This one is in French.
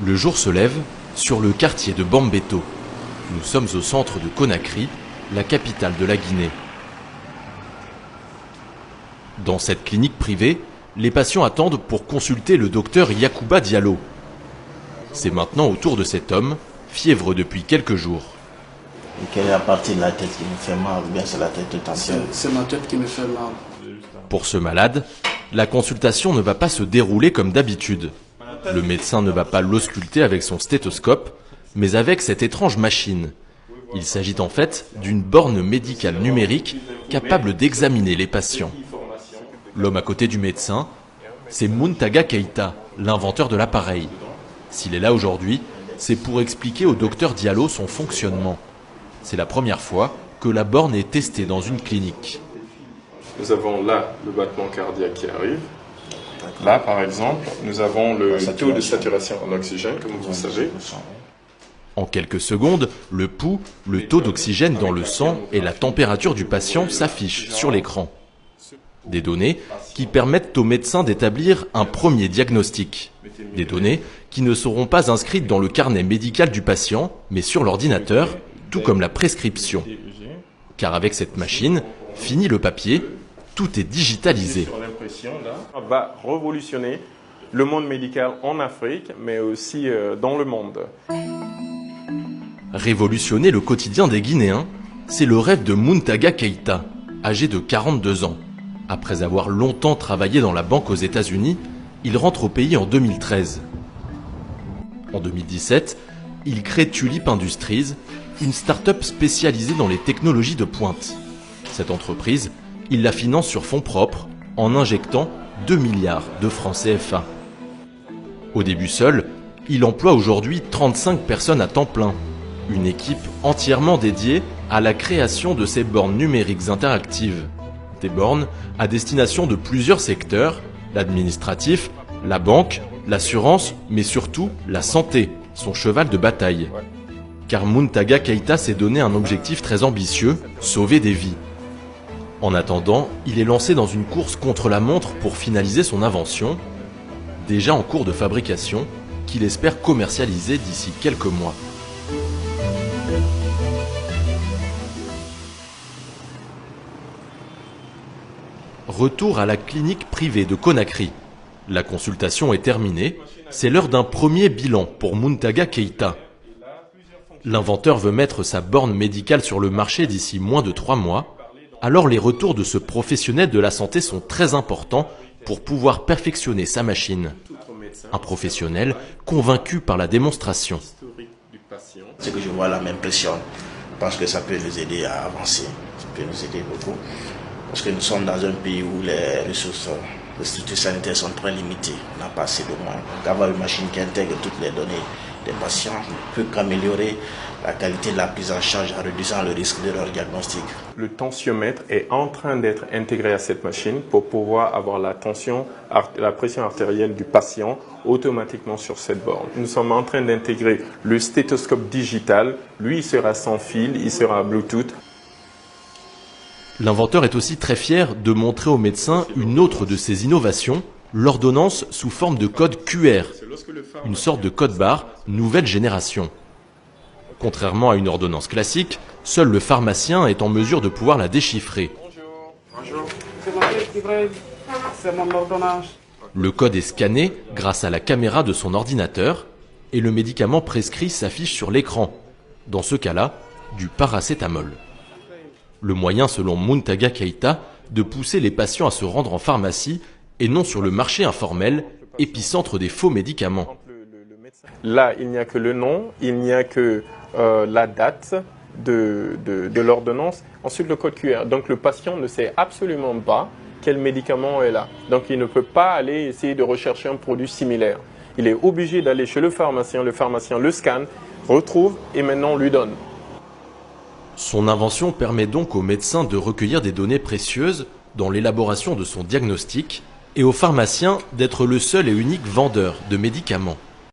Le jour se lève sur le quartier de Bambeto. Nous sommes au centre de Conakry, la capitale de la Guinée. Dans cette clinique privée, les patients attendent pour consulter le docteur Yacouba Diallo. C'est maintenant au tour de cet homme, fiévreux depuis quelques jours. Quelle est la partie de la tête qui me fait mal ou bien c'est la tête de tension? C'est ma tête qui me fait mal. Pour ce malade, la consultation ne va pas se dérouler comme d'habitude. Le médecin ne va pas l'ausculter avec son stéthoscope, mais avec cette étrange machine. Il s'agit en fait d'une borne médicale numérique capable d'examiner les patients. L'homme à côté du médecin, c'est Muntaga Keita, l'inventeur de l'appareil. S'il est là aujourd'hui, c'est pour expliquer au docteur Diallo son fonctionnement. C'est la première fois que la borne est testée dans une clinique. Nous avons là le battement cardiaque qui arrive. Là, par exemple, nous avons le taux de saturation en oxygène, comme vous le savez. En quelques secondes, le pouls, le taux d'oxygène dans le sang et la température du patient s'affichent sur l'écran. Des données qui permettent aux médecins d'établir un premier diagnostic. Des données qui ne seront pas inscrites dans le carnet médical du patient, mais sur l'ordinateur, tout comme la prescription. Car avec cette machine, fini le papier, tout est digitalisé. On va révolutionner le monde médical en Afrique, mais aussi dans le monde. Révolutionner le quotidien des Guinéens, c'est le rêve de Muntaga Keita, âgé de 42 ans. Après avoir longtemps travaillé dans la banque aux États-Unis, il rentre au pays en 2013. En 2017, il crée Tulip Industries, une start-up spécialisée dans les technologies de pointe. Cette entreprise, il la finance sur fonds propres en injectant 2 milliards de francs CFA. Au début seul, il emploie aujourd'hui 35 personnes à temps plein. Une équipe entièrement dédiée à la création de ces bornes numériques interactives. Des bornes à destination de plusieurs secteurs, l'administratif, la banque, l'assurance, mais surtout la santé, son cheval de bataille. Car Muntaga Keita s'est donné un objectif très ambitieux, sauver des vies. En attendant, il est lancé dans une course contre la montre pour finaliser son invention, déjà en cours de fabrication, qu'il espère commercialiser d'ici quelques mois. Retour à la clinique privée de Conakry. La consultation est terminée, c'est l'heure d'un premier bilan pour Muntaga Keita. L'inventeur veut mettre sa borne médicale sur le marché d'ici moins de 3 mois, alors les retours de ce professionnel de la santé sont très importants pour pouvoir perfectionner sa machine. Un professionnel convaincu par la démonstration. Ce que je vois là m'impressionne. Je pense que ça peut nous aider à avancer. Ça peut nous aider beaucoup. Parce que nous sommes dans un pays où les ressources, les structures sanitaires sont très limitées. On n'a pas assez de moyens. Donc avoir une machine qui intègre toutes les données des patients ne peut qu'améliorer la qualité de la prise en charge en réduisant le risque d'erreur diagnostique. Le tensiomètre est en train d'être intégré à cette machine pour pouvoir avoir la pression artérielle du patient automatiquement sur cette borne. Nous sommes en train d'intégrer le stéthoscope digital. Lui, il sera sans fil, il sera Bluetooth. L'inventeur est aussi très fier de montrer aux médecins une autre de ses innovations, l'ordonnance sous forme de code QR, une sorte de code barre nouvelle génération. Contrairement à une ordonnance classique, seul le pharmacien est en mesure de pouvoir la déchiffrer. Bonjour. C'est ma tête qui brille. C'est mon ordonnance. Le code est scanné grâce à la caméra de son ordinateur et le médicament prescrit s'affiche sur l'écran. Dans ce cas-là, du paracétamol. Le moyen, selon Muntaga Keita, de pousser les patients à se rendre en pharmacie et non sur le marché informel, épicentre des faux médicaments. Là, il n'y a que le nom, il n'y a que la date de l'ordonnance, ensuite le code QR. Donc le patient ne sait absolument pas quel médicament est là. Donc il ne peut pas aller essayer de rechercher un produit similaire. Il est obligé d'aller chez le pharmacien le scanne, retrouve et maintenant lui donne. Son invention permet donc aux médecins de recueillir des données précieuses dans l'élaboration de son diagnostic et aux pharmaciens d'être le seul et unique vendeur de médicaments.